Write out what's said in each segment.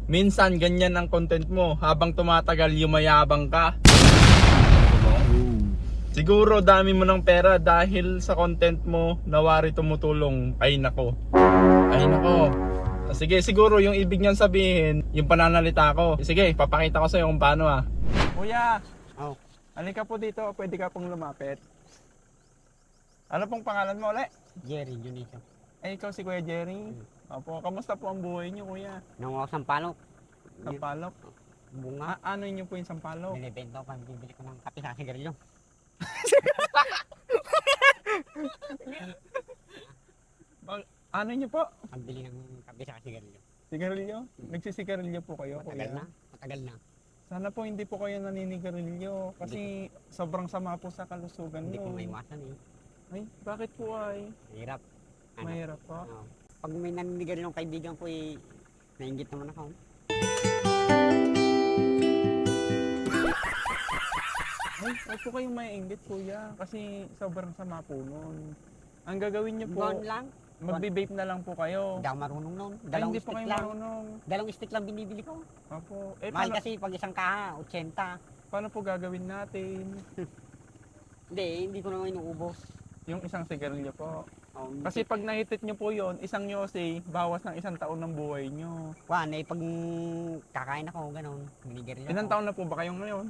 Minsan ganyan ang content mo, habang tumatagal yumayabang ka. Siguro dami mo ng pera dahil sa content mo nawari tumutulong. Ay nako. Ay nako. Sige, siguro yung ibig niyan sabihin, yung pananalita ko. Sige, papakita ko sa iyo kung paano Kuya, Oh, halika po dito, pwede ka pong lumapit. Ano pong pangalan mo ulit? Jerry, Junicio. Ay, ikaw si Kuya Jerry. Opo, kamusta po ang buhay niyo, Kuya? Nung ako sampalok, Sampalok? bunga, Ano niyo po yung sampalok? binibenta ko, bibili ko ng kape sa sigarilyo. Ano niyo po? Ang bili ng kape sa sigarilyo. Sigarilyo? Nagsisigarilyo po kayo, Matagal Kuya? na, matagal na. Sana po hindi po kayo naninigarilyo kasi sobrang sama po sa kalusugan Hindi niyo. ko maiwasan eh. Ay, bakit po ay? Mahirap. Ano? Mahirap po. Oo. Pag may naninigarilyo ng kaibigan ko eh, nainggit naman ako. Ay, huwag po kayong maiinggit, Kuya, kasi sobrang sama po nun. Ang gagawin niyo po, Buwan lang, magbe-vape na lang po kayo. hindi ako marunong nun. Ay, Dalawang hindi po stick kayo lang. marunong. Dalawang stick lang binibili ko. Opo. Eh, Mahal paano, kasi pag isang kaha, 80. paano po gagawin natin? Hindi ko naman inuubos. Yung isang sigarilyo po. Oh, Kasi pag nahitit nyo po yon, isang yose, bawas ng 1 taon ng buhay nyo. Juan, pag kakain ako, ganun, binigarilyo Ilang ako. taon na po ba kayong ngayon?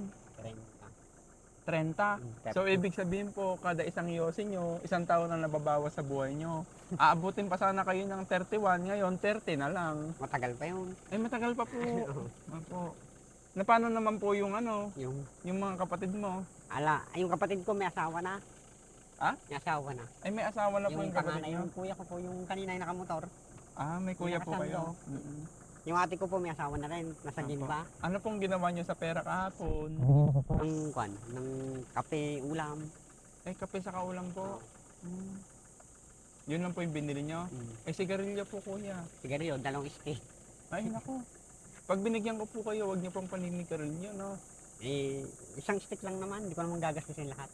30. So, ibig sabihin po, kada isang yose nyo, 1 taon na nababawas sa buhay nyo. Aabutin pa sana kayo ng 31, ngayon 30 na lang. Matagal pa yun. Ay, matagal pa po. Opo. Na paano naman po yung yung mga kapatid mo? Yung kapatid ko may asawa na. Ah? May asawa na. Ay, may asawa na po Yung yung kapatid panganay, nyo? yung kuya ko po, yung kanina yung nakamotor. Ah, may kuya po nakasama kayo. ko. Yung ate ko po may asawa na rin, nasa Opo. Gimba. Ano pong ginawa nyo sa pera kahapon? Ng kape, ulam. Ay, kape sa kaulam po. Yun lang po yung binili nyo. Mm. Ay, sigarilyo po, kuya. Sigarilyo, 2 stick. Ay, nako. Pag binigyan ko po kayo, wag nyo pong paninigarilyo, no? Isang stick lang naman, hindi ko naman gagastusin lahat.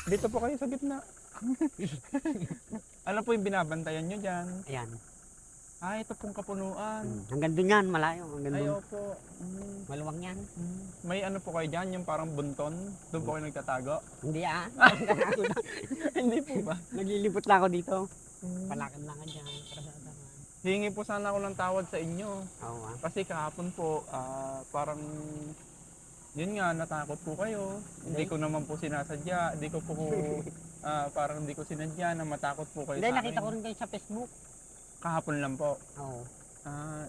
Dito po kayo sa gitna. Ano po yung binabantayan nyo dyan? Ayan. Ah, ito pong kapunuan. Hanggang dun yan, malayo. Hanggang Ay, dun. opo. Maluwang yan. May ano po kayo dyan, yung parang bunton? Doon po kayo nagtatago? Hindi Hindi po ba? Naglilibot lang ako dito. Mm. Palakad-lakad dyan. Para sa Hingi po sana ako ng tawad sa inyo. Oo ah. Kasi kahapon po, parang, yun nga, natakot po kayo. Hindi ko naman po sinasadya. Hindi ko po, parang hindi ko sinadya na matakot po kayo Hindi, sa nakita akin. ko rin kayo sa Facebook. Kahapon lang po. Oo.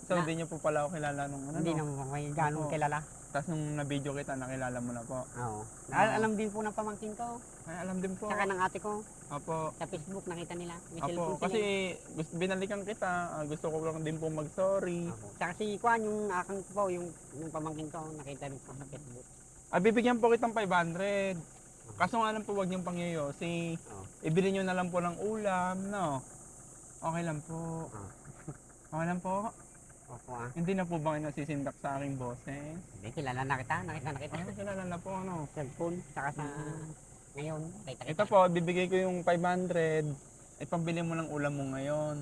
So hindi niyo po pala ako kilala nung ano. Hindi no? naman may ganong Opo. kilala. Tapos nung na-video kita, nakilala mo na po. Oo. Alam din po ng pamangkin ko. Ay, alam din po. Saka ng ate ko. Opo. Sa Facebook nakita nila. May Opo. cellphone Kasi sila. binalikan kita. Gusto ko lang din po mag-sorry. Opo. Saka si Kwan, yung akang po, yung pamangkin ko, nakita rin po sa Facebook. Bibigyan po kitang 500. Kaso nga lang po, wag niyong pangyoyosi. Oo. Ibili niyo na lang po ng ulam, no? Okay lang po. Okay lang po. Opo ah. Hindi na po ba kayo nasisindak sa aking boses? Hindi, kilala na kita. Nakita na kita. Kilala na po, ano? Cellphone. Saka sa ngayon. Nakita Ito po, bibigay ko yung 500. Ipambili mo ng ulam mo ngayon.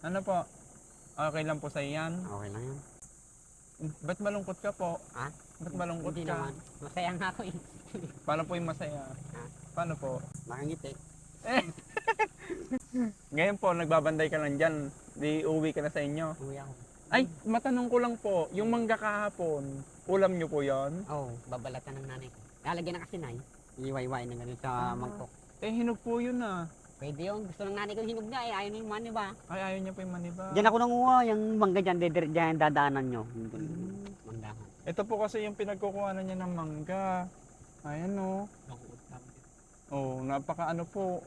Ano po? Okay lang po sa iyan? Okay lang yun. Ba't malungkot ka po? Ha? Ba't malungkot Hindi ka? naman. Masaya nga ako eh. Paano po yung masaya? Paano po? Nakangiti. Ngayon po, nagbabanday ka lang dyan. Di uwi ka na sa inyo. Uwi ako. Ay, matanong ko lang po, yung mangga kahapon, ulam nyo po yon? Oo, babalatan ng nanay ko. Lalagyan ng kasinay. Iwayway na ganun sa mangkok. Eh, hinog po yun ah. Pwede yun. Gusto ng nanay ko hinog na eh. Ayaw na yung mani ba? Ay, ayaw niya po yung maniba. Diyan ako nanguha. Yung mangga dyan. Diyan dadaanan nyo. Manggahan. Ito po kasi yung pinagkukuhanan niya ng mangga. Ayan o. Oh, napaka ano po.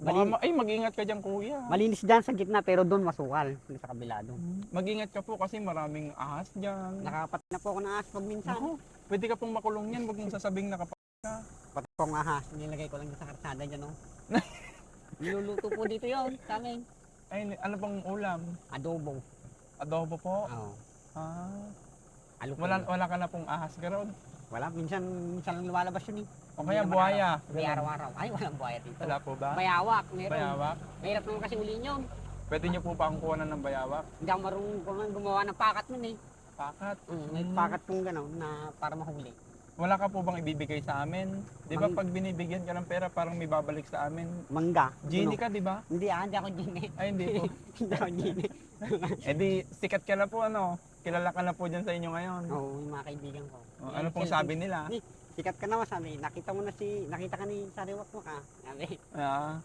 Baka ay, mag-ingat ka dyan, kuya. Malinis dyan sa gitna pero doon masukal. Sa kabila doon. Mag-ingat ka po kasi maraming ahas dyan. Nakapatay na po ako ng ahas pag minsan. Naku, pwede ka pong makulong yan. Huwag mong sasabing nakapatay ka. Pati po ang ahas. Nilagay ko lang sa karsada dyan oh. Niluluto po dito yon sa amin. Ay, ano pang ulam? Adobo. Adobo po? Oo. Ah. Alupin. Wala ka na pong ahas garod? Wala. Minsan lang lumalabas yun eh. O kaya Hindi naman buhaya. Hindi araw-araw. Ay, walang buhaya dito. Wala po ba? Bayawak, meron. Bayawak? Mahirap naman kasi uliin yun. Pwede nyo po pa ang kuhanan ng bayawak? Hindi ako marunong gumawa ng pakat nun eh. Pakat. May pakat pong gano'n na para mahuli. Wala ka po bang ibibigay sa amin? Di ba pag binibigyan ka ng pera, parang may babalik sa amin? Mangga. Genie ka, di ba? Hindi ako genie. Ay, hindi po. Hindi ako genie. Eh di, sikat ka na po, ano? Kilala ka na po dyan sa inyo ngayon. Oo, yung mga kaibigan ko. O, ano pong sabi nila? Sikat ka naman, sabi. Nakita ka ni Sariwak mo ka. Sabi, Ah,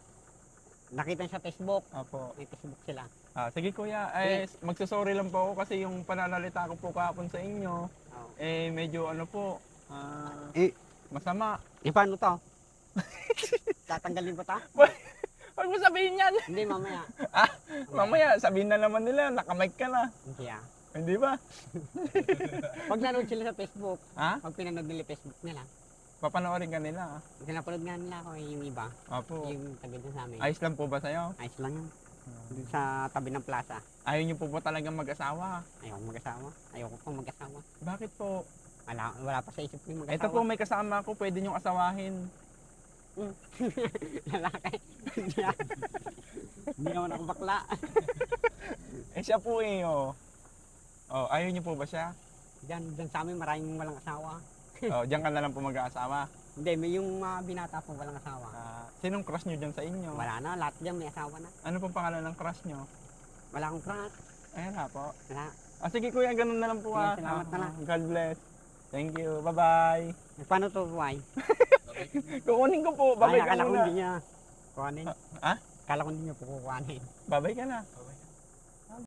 nakita niya sa Facebook. apo. May Facebook sila. Ah, sige kuya, magsasorry lang po ako kasi yung pananalita ko po kahapon sa inyo, Oo. medyo ano po, masama. Paano to? Tatanggalin ba ta? Huwag mo sabihin yan. Hindi, mamaya. Mamaya, sabihin na naman nila, nakamike ka na. Hindi ah. Hindi ba? Pag nanood sila sa Facebook, Ha? pag pinanood nila Facebook nila, Papanoorin ka nila. pinapanood nga nila ako yung iba, Apo. yung taga dyan sa amin. Ayos lang po ba sa'yo? Ayos lang yun. Dun sa tabi ng plaza. Ayaw niyo po ba talagang mag-asawa? Ayoko mag-asawa. Ayoko pang mag-asawa. Bakit po? Wala pa sa isip ko yung mag-asawa. Ito po, may kasama ko, pwede niyong asawahin. Lalaki. Hindi ah. Hindi naman ako bakla. Siya po Oh, ayaw niyo po ba siya? Diyan sa amin maraming walang asawa. Diyan ka na lang po mag-aasawa. Hindi, may yung mga binata po walang asawa. Sinong crush niyo dyan sa inyo? Wala na, lahat dyan may asawa na. Ano pong pangalan ng crush niyo? Wala akong crush. Ayun na po. Wala. Sige kuya, ganun na lang po Sige, salamat na lang. God bless. Thank you. Bye-bye. Paano to, buhay? Kukunin ko po. Babay ka Akala ko muna. hindi niya kuhanin. Ha? Akala ko hindi niya po kukuhanin. Babay ka na.